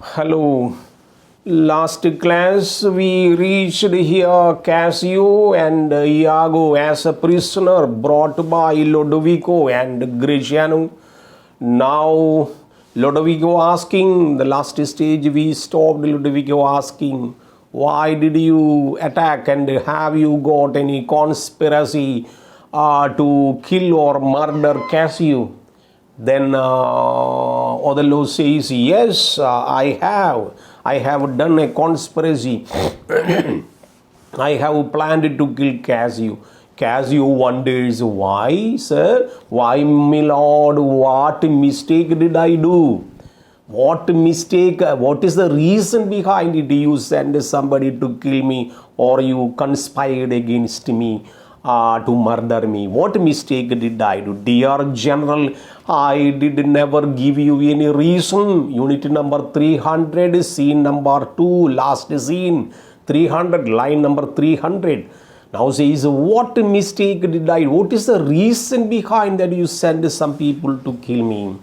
Hello. Last class we reached here Cassio and Iago as a prisoner brought by Lodovico and Greciano. Now Lodovico asking, the last stage we stopped Lodovico asking, why did you attack and have you got any conspiracy to kill or murder Cassio? Then Othello says, yes, I have. I have done a conspiracy. I have planned to kill Cassio. Cassio wonders, why, sir? Why, my lord? What mistake did I do? What mistake? What is the reason behind it? You send somebody to kill me or you conspired against me to murder me. What mistake did I do? Dear General, I did never give you any reason. Unit number 300, scene number 2, last scene, 300, line number 300. Now says, what mistake did I do? What is the reason behind that you send some people to kill me?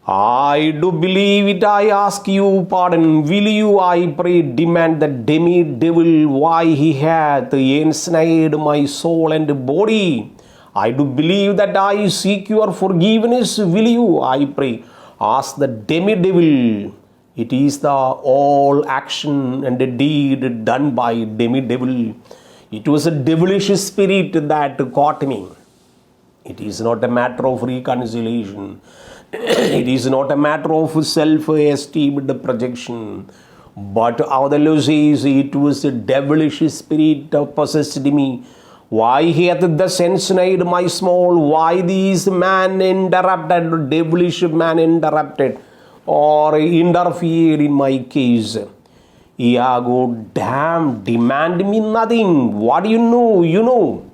I do believe it, I ask you pardon. Will you, I pray, demand the demi-devil why he hath ensnared my soul and body? I do believe that I seek your forgiveness. Will you, I pray, ask the demi-devil? It is the all action and the deed done by demi-devil. It was a devilish spirit that caught me. It is not a matter of reconciliation. It is not a matter of self-esteemed projection. But Othello says it was a devilish spirit possessed me. Why hath thus ensnared my soul? Why these man interrupted, devilish man interrupted or interfered in my case? Iago, damn, demand me nothing. What do you know? You know.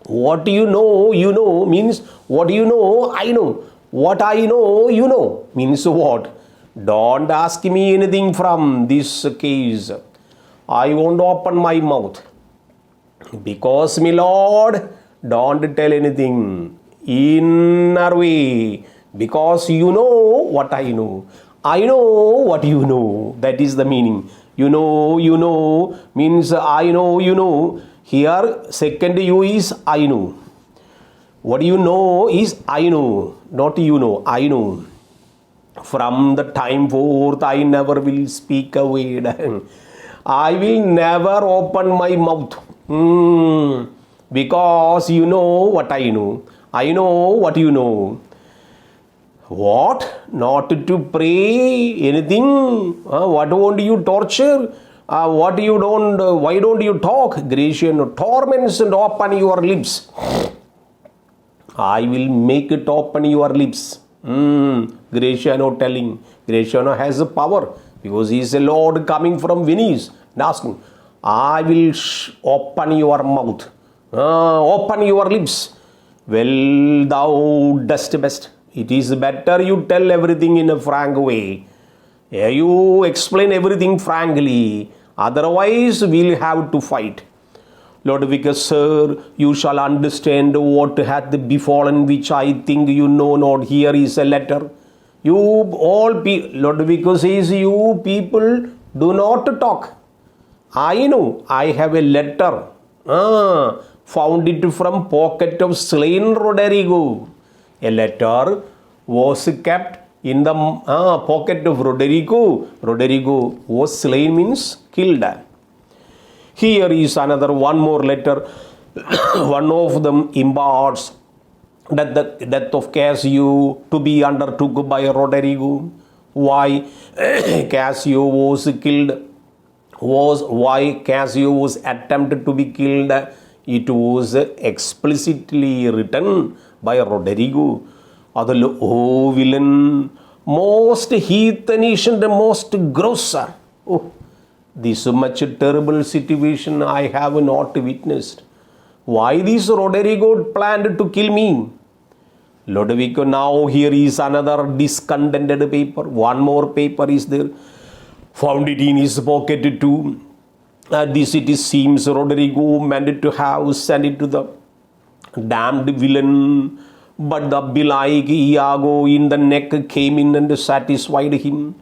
What you know means what you know, I know. What I know, you know, means what? Don't ask me anything from this case. I won't open my mouth. Because, my lord, don't tell anything. Inner way. Because you know what I know. I know what you know. That is the meaning. You know, means I know, you know. Here, second you is I know. What you know is I know, not you know, I know. From the time forth, I never will speak a word. I will never open my mouth. Because you know what I know. I know what you know. What? Not to pray anything? What won't you torture? What you don't? Why don't you talk? Grecian torments and open your lips. I will make it open your lips. Greciano telling. Greciano has a power because he is a lord coming from Venice and asking, I will open your mouth. Open your lips. Well, thou dost best. It is better you tell everything in a frank way. You explain everything frankly. Otherwise, we'll have to fight. Lodovico, sir, you shall understand what hath befallen, which I think you know not. Here is a letter. You all Lodovico says, you people do not talk. I know, I have a letter. Found it from pocket of slain Roderigo. A letter was kept in the pocket of Roderigo. Roderigo was slain means killed. Here is another one more letter. One of them imparts that the death of Cassio to be undertook by Roderigo. Why Cassio was killed was why Cassio was attempted to be killed. It was explicitly written by Roderigo. Othello, oh villain, most heathenish and most gross. Oh, this much terrible situation I have not witnessed. Why this Roderigo planned to kill me? Lodovico, now here is another discontented paper. One more paper is there. Found it in his pocket too. This it seems Roderigo meant to have sent it to the damned villain. But the belike Iago in the neck came in and satisfied him.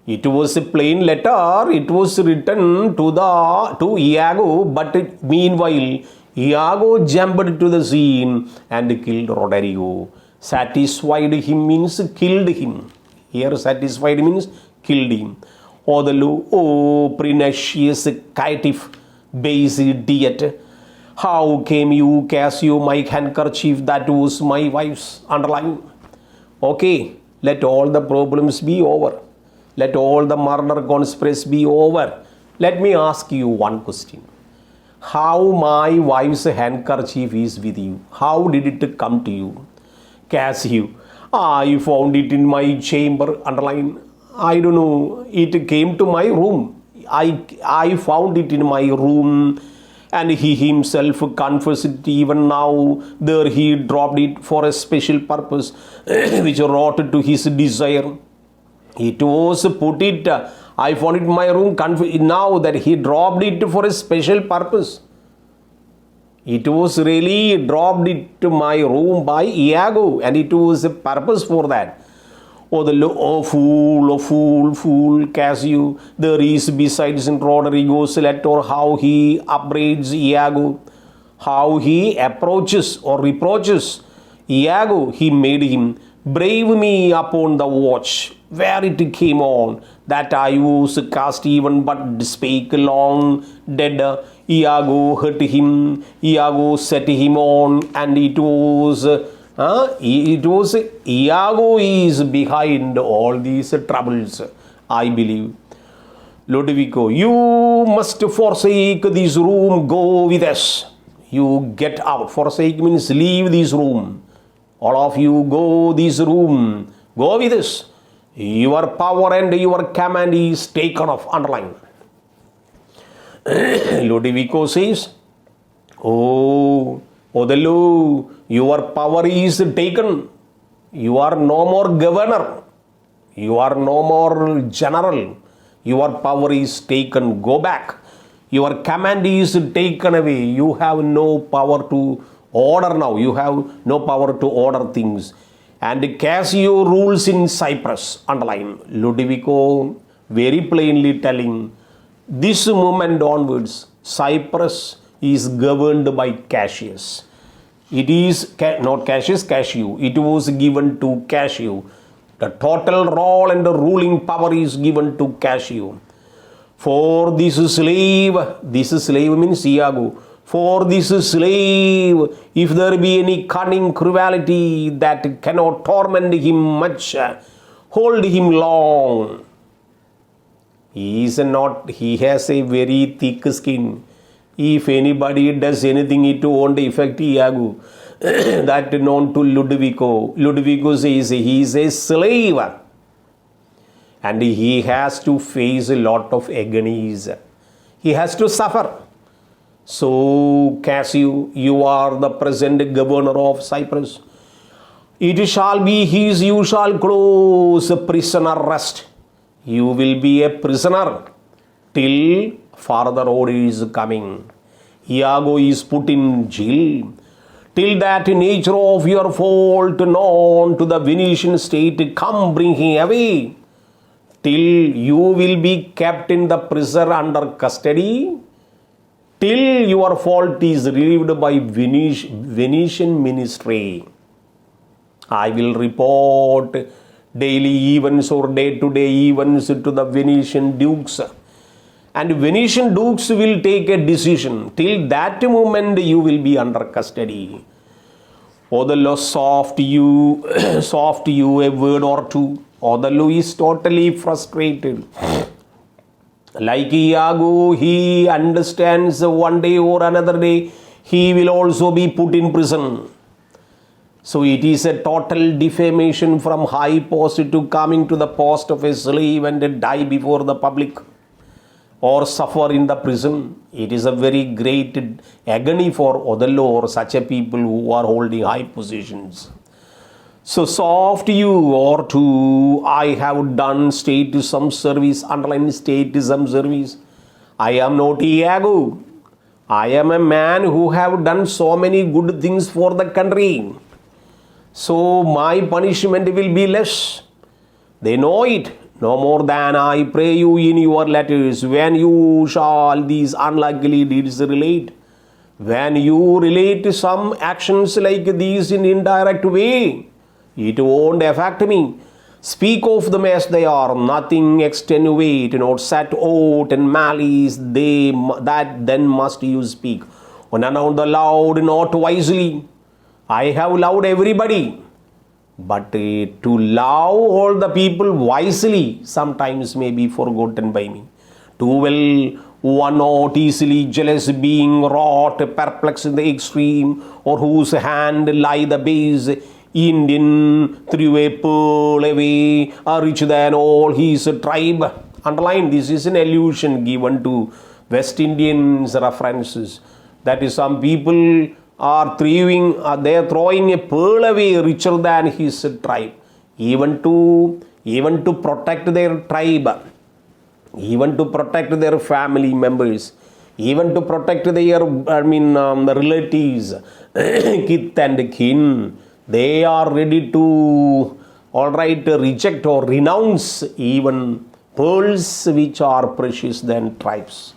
It was a plain letter. It was written to Iago, but meanwhile, Iago jumped to the scene and killed Rodrigo. Satisfied him means killed him. Here, satisfied means killed him. Othello, oh, pernicious caitiff, base idiot. How came you, Cassio, my handkerchief? That was my wife's. Underline. Okay, let all the problems be over. Let all the murder conspiracy be over. Let me ask you one question. How my wife's handkerchief is with you? How did it come to you? Cassio, I found it in my chamber. Underline. I don't know. It came to my room. I found it in my room. And he himself confessed it. Even now, there he dropped it for a special purpose, which wrought to his desire. It was put it, I found it in my room, now that he dropped it for a special purpose. It was really dropped it to my room by Iago, and it was a purpose for that. Oh, fool, Cassio, there is besides in Rodrigo's letter how he upbraids Iago, how he approaches or reproaches Iago. He made him brave me upon the watch, where it came on, that I was cast even but spake long dead. Iago hurt him, Iago set him on, and it was Iago is behind all these troubles, I believe. Lodovico, you must forsake this room, go with us. You get out. Forsake means leave this room. All of you go this room. Go with us. Your power and your command is taken off. Underline. Lodovico says, oh, Othello, your power is taken. You are no more governor. You are no more general. Your power is taken. Go back. Your command is taken away. You have no power to order now. You have no power to order things. And Cassio rules in Cyprus. Underline. Lodovico very plainly telling, this moment onwards, Cyprus is governed by Cassius. It is not Cassius, Cassio. It was given to Cassio. The total role and the ruling power is given to Cassio. For this slave means Iago. For this slave, if there be any cunning cruelty that cannot torment him much, hold him long. He has a very thick skin. If anybody does anything, it won't affect Iago. That known to Lodovico. Lodovico says he is a slave. And he has to face a lot of agonies. He has to suffer. So, Cassio, you are the present governor of Cyprus. It shall be his, you shall close prisoner rest. You will be a prisoner till further order is coming. Iago is put in jail. Till that nature of your fault known to the Venetian state, come bring him away. Till you will be kept in the prison under custody. Till your fault is relieved by Venetian ministry. I will report daily events or day-to-day events to the Venetian dukes. And Venetian dukes will take a decision. Till that moment you will be under custody. Othello, soft you a word or two. Othello is totally frustrated. Like Iago, he understands one day or another day he will also be put in prison. So it is a total defamation from high post to coming to the post of a slave and die before the public or suffer in the prison. It is a very great agony for Othello or such a people who are holding high positions. So soft you or two, I have done statism service, underline statism service. I am not Iago. I am a man who have done so many good things for the country. So my punishment will be less. They know it. no more than I pray you in your letters, when you shall these unlikely deeds relate. When you relate some actions like these in indirect way, it won't affect me. Speak of them as they are, nothing extenuate, not set out and malice, that then must you speak. Unannounced aloud, not wisely. I have loved everybody, but to love all the people wisely sometimes may be forgotten by me. Too well, one not easily jealous, being wrought, perplexed in the extreme, or whose hand lie the base, Indian threw a pearl away, richer than all his tribe. Underline, this is an allusion given to West Indians references. That is, some people are they are throwing a pearl away richer than his tribe, even to protect their tribe, even to protect their family members, even to protect their the relatives, kith and kin. They are ready to reject or renounce even pearls which are precious than tribes.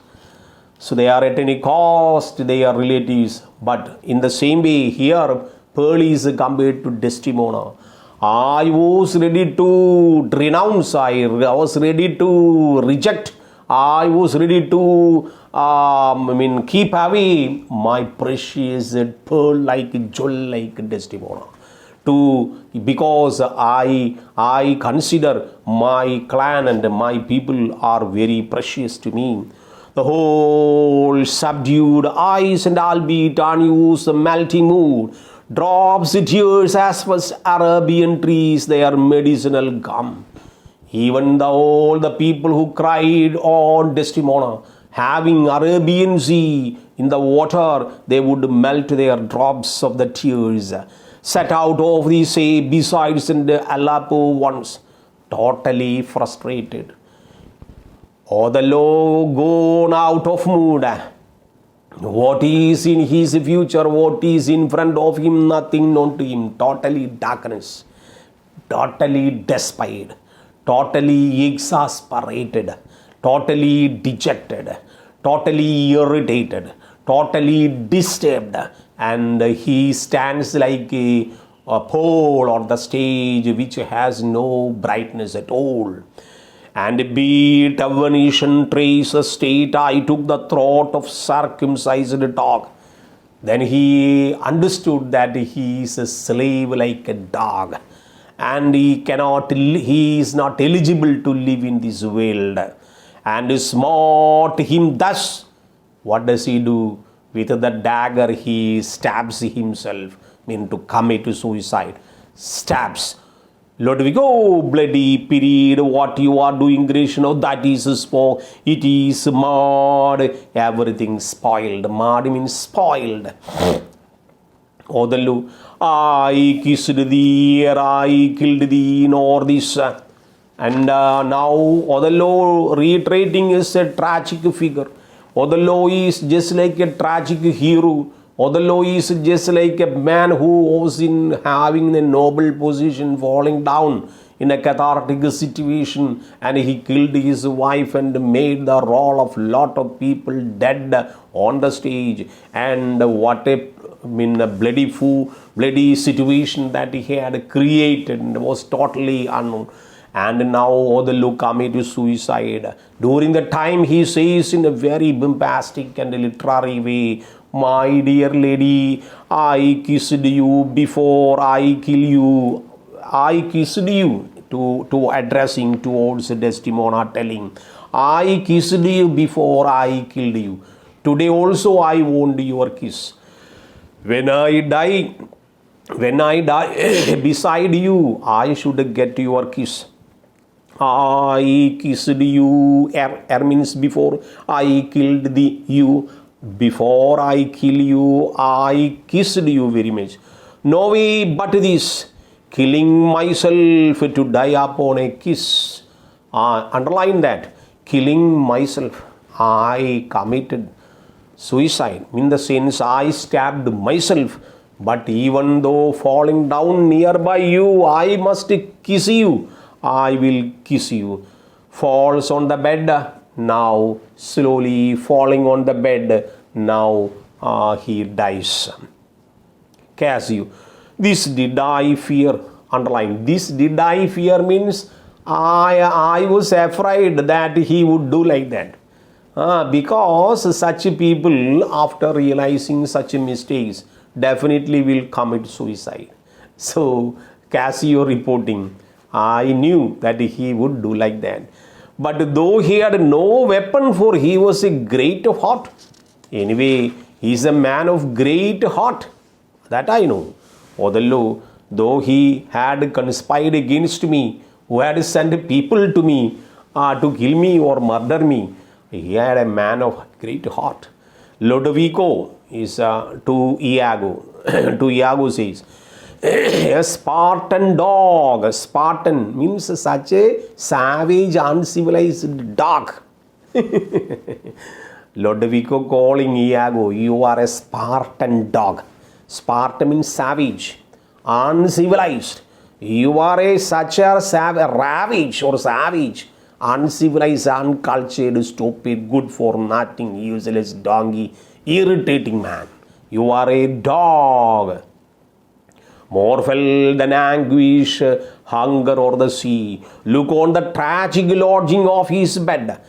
So they are at any cost, they are relatives. But in the same way, here, pearl is compared to Desdemona. I was ready to renounce, I was ready to reject, I was ready to keep away my precious pearl like jewel like Desdemona. Because I consider my clan and my people are very precious to me. The whole subdued eyes and albeit unused melting mood drops tears as was Arabian trees their medicinal gum. Even all the people who cried on Desdemona, having Arabian sea in the water, they would melt their drops of the tears. Set out of the sea besides and Aleppo once, totally frustrated. Othello gone out of mood. What is in his future, what is in front of him, nothing known to him. Totally darkness, totally despair, totally exasperated, totally dejected, totally irritated, totally disturbed. And he stands like a pole on the stage which has no brightness at all. And beat a Venetian trace a state, I took the throat of circumcised dog. Then he understood that he is a slave like a dog, and he is not eligible to live in this world. And smote him thus. What does he do? With the dagger he stabs himself, to commit suicide. Stabs. Lodovico, bloody period, what you are doing, Grishno, that is spoiled. It is mad. Everything spoiled. Mad means spoiled. Othello, I kissed thee, ere I killed thee, nor this. And now Othello reiterating is a tragic figure. Othello is just like a tragic hero. Othello is just like a man who was in having a noble position, falling down in a cathartic situation, and he killed his wife and made the role of lot of people dead on the stage. And what a bloody situation that he had created was totally unknown. And now Othello committed suicide. During the time he says in a very bombastic and literary way, my dear lady, I kissed you before I kill you. I kissed you, to addressing towards Desdemona, telling, I kissed you before I killed you. Today also I want your kiss. When I die beside you, I should get your kiss. I kissed you, means before I killed you. Before I kill you, I kissed you very much. No way but this, killing myself to die upon a kiss. Underline that, killing myself. I committed suicide, in the sense I stabbed myself. But even though falling down nearby you, I must kiss you. I will kiss you. Falls on the bed, now slowly falling on the bed, now he dies. Cassio, this did I fear. Underline, this did I fear means I was afraid that he would do like that. Because such people, after realizing such mistakes, definitely will commit suicide. So Cassio reporting, I knew that he would do like that. But though he had no weapon, for he was a great heart. Anyway, he is a man of great heart. That I know. Othello, though he had conspired against me, who had sent people to me to kill me or murder me, he had a man of great heart. Lodovico is to Iago. To Iago says, a Spartan dog. Spartan means such a savage, uncivilized dog. Lodovico calling Iago, you are a Spartan dog. Spartan means savage, uncivilized. You are such a ravage or savage, uncivilized, uncultured, stupid, good for nothing, useless donkey, irritating man. You are a dog. More fell than anguish, hunger or the sea. Look on the tragic lodging of his bed.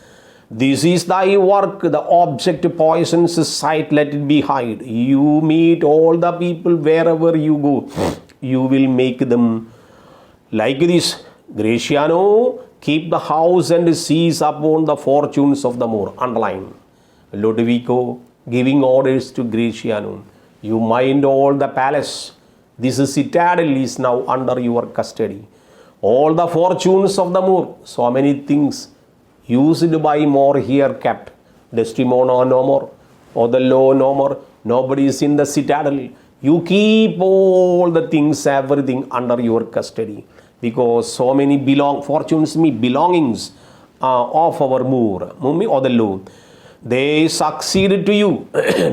This is thy work, the object poisons sight, let it be hide. You meet all the people wherever you go. You will make them like this. Gratiano, keep the house and seize upon the fortunes of the more. Underline. Lodovico giving orders to Gratiano. You mind all the palace. This citadel is now under your custody. All the fortunes of the Moor, so many things used by Moor here kept. Desdemona no more, Othello no more, nobody is in the citadel. You keep all the things, everything under your custody. Because so many belongings of our Moor, Othello, they succeeded to you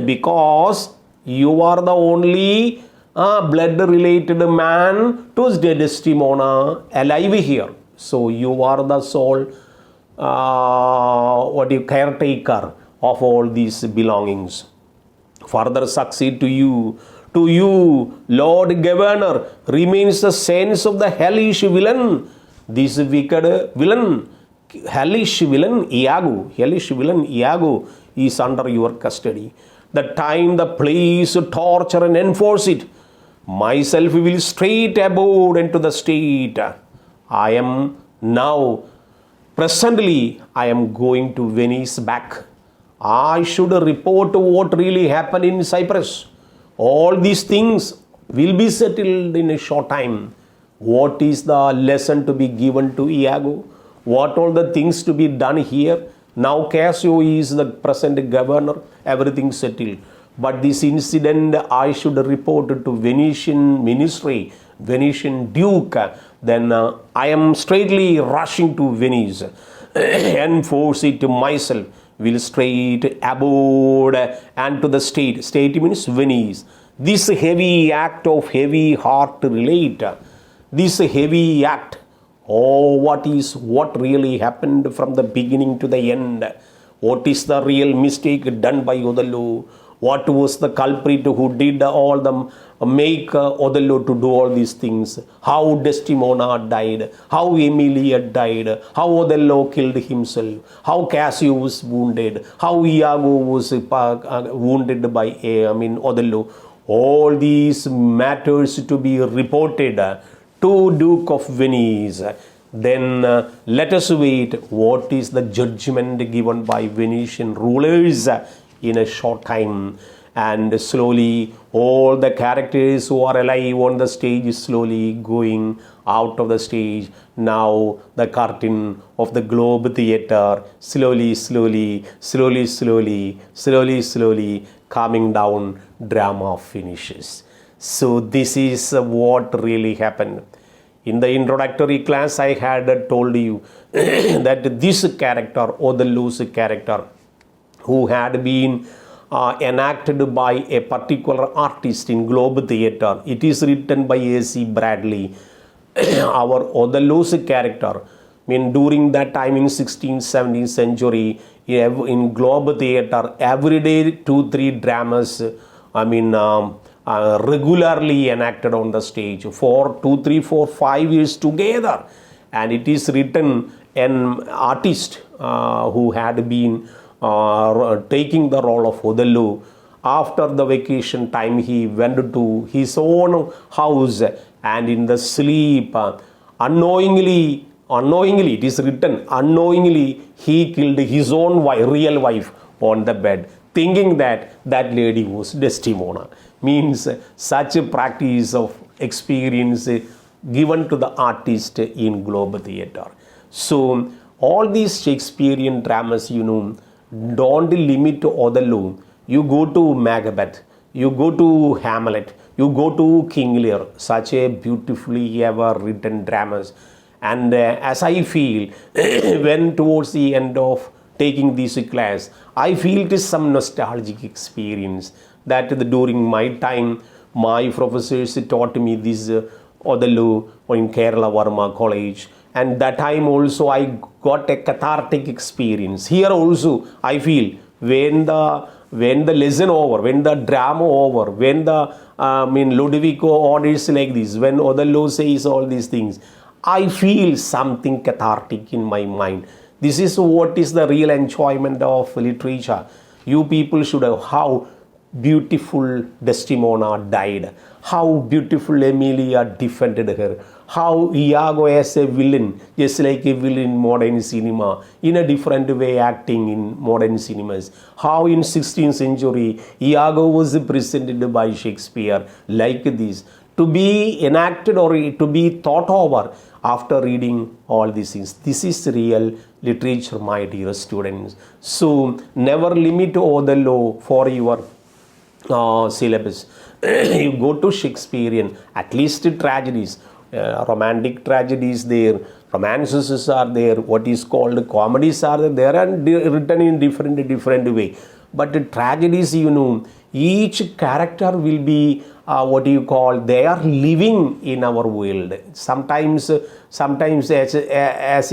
because you are the only blood related man to Desdemona alive here. So you are the sole caretaker of all these belongings. Further succeed to you, Lord Governor, remains the sense of the hellish villain. This wicked villain, hellish villain Iago is under your custody. The time, the place, torture and enforce it. Myself will straight abode into the state. I am now, presently, I am going to Venice back. I should report what really happened in Cyprus. All these things will be settled in a short time. What is the lesson to be given to Iago? What all the things to be done here? Now Cassio is the present governor, everything settled. But this incident I should report to Venetian ministry, Venetian duke. Then I am straightly rushing to Venice. Enforce it to myself. Will straight abode and to the state. State means Venice. This heavy act of heavy heart relate. This heavy act. Oh, what really happened from the beginning to the end? What is the real mistake done by Othello? What was the culprit who did all the make Othello to do all these things? How Desdemona died? How Emilia died? How Othello killed himself? How Cassio was wounded? How Iago was wounded by Othello? All these matters to be reported to Duke of Venice. Then let us wait what is the judgment given by Venetian rulers in a short time. And slowly all the characters who are alive on the stage is slowly going out of the stage. Now the curtain of the Globe Theatre slowly coming down, drama finishes. So this is what really happened. In the introductory class I had told you that this character, Othello's character, who had been enacted by a particular artist in Globe Theatre. It is written by A.C. Bradley. our Othello's character. I mean, during that time in 16th, 17th century, in Globe Theatre, every day 2-3 dramas, regularly enacted on the stage for 2, 3, 4, 5 years together. And it is written an artist who had been taking the role of Othello. After the vacation time, he went to his own house, and in the sleep, unknowingly, it is written, unknowingly, he killed his own real wife on the bed, thinking that that lady was Desdemona. Means such a practice of experience given to the artist in Globe Theatre. So all these Shakespearean dramas, don't limit to Othello. You go to Macbeth, you go to Hamlet, you go to King Lear, such a beautifully ever written dramas. And as I feel, when towards the end of taking this class, I feel it is some nostalgic experience that during my time, my professors taught me this Othello in Kerala Varma College. And that time also I got a cathartic experience. Here also I feel when the lesson over, when the drama over, when the Ludovico orders like this, when Othello says all these things, I feel something cathartic in my mind. This is what is the real enjoyment of literature. You people should have how beautiful Desdemona died, how beautiful Emilia defended her, how Iago as a villain, just like a villain in modern cinema, in a different way acting in modern cinemas, how in 16th century Iago was presented by Shakespeare like this, to be enacted or to be thought over after reading all these things. This is real literature, my dear students. So never limit Othello for your syllabus. You go to Shakespearean, at least tragedies, romantic tragedies there, romances are there, what is called comedies are there. They are written in different way. But the tragedies, each character will be they are living in our world. Sometimes as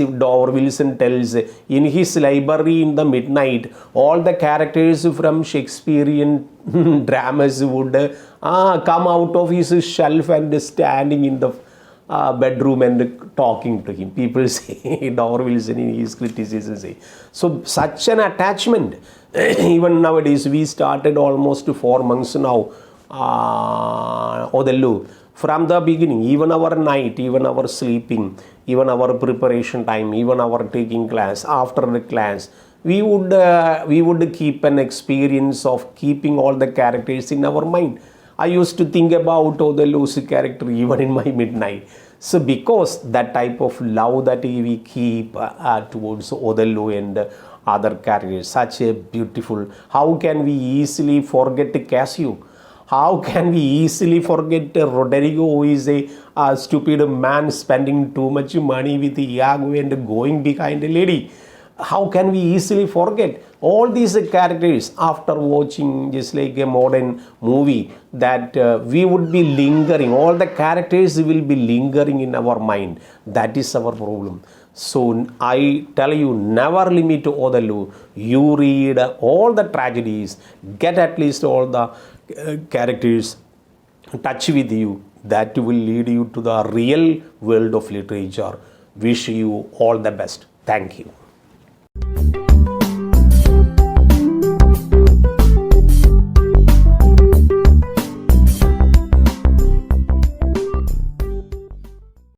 if Dover Wilson tells in his library in the midnight, all the characters from Shakespearean dramas would come out of his shelf and standing in the bedroom and talking to him. People say, Dover Wilson in his criticism say. So such an attachment. Even nowadays, we started almost 4 months now. Othello, from the beginning, even our night, even our sleeping, even our preparation time, even our taking class, after the class, we would keep an experience of keeping all the characters in our mind. I used to think about Othello's character even in my midnight. So because that type of love that we keep towards Othello and other characters, such a beautiful, how can we easily forget Cassio? How can we easily forget Roderigo, who is a stupid man spending too much money with Iago and going behind a lady? How can we easily forget all these characters after watching just like a modern movie that we would be lingering, all the characters will be lingering in our mind. That is our problem. So I tell you, never limit to Othello. You read all the tragedies, get at least all the characters touch with you. That will lead you to the real world of literature. Wish you all the best. Thank you.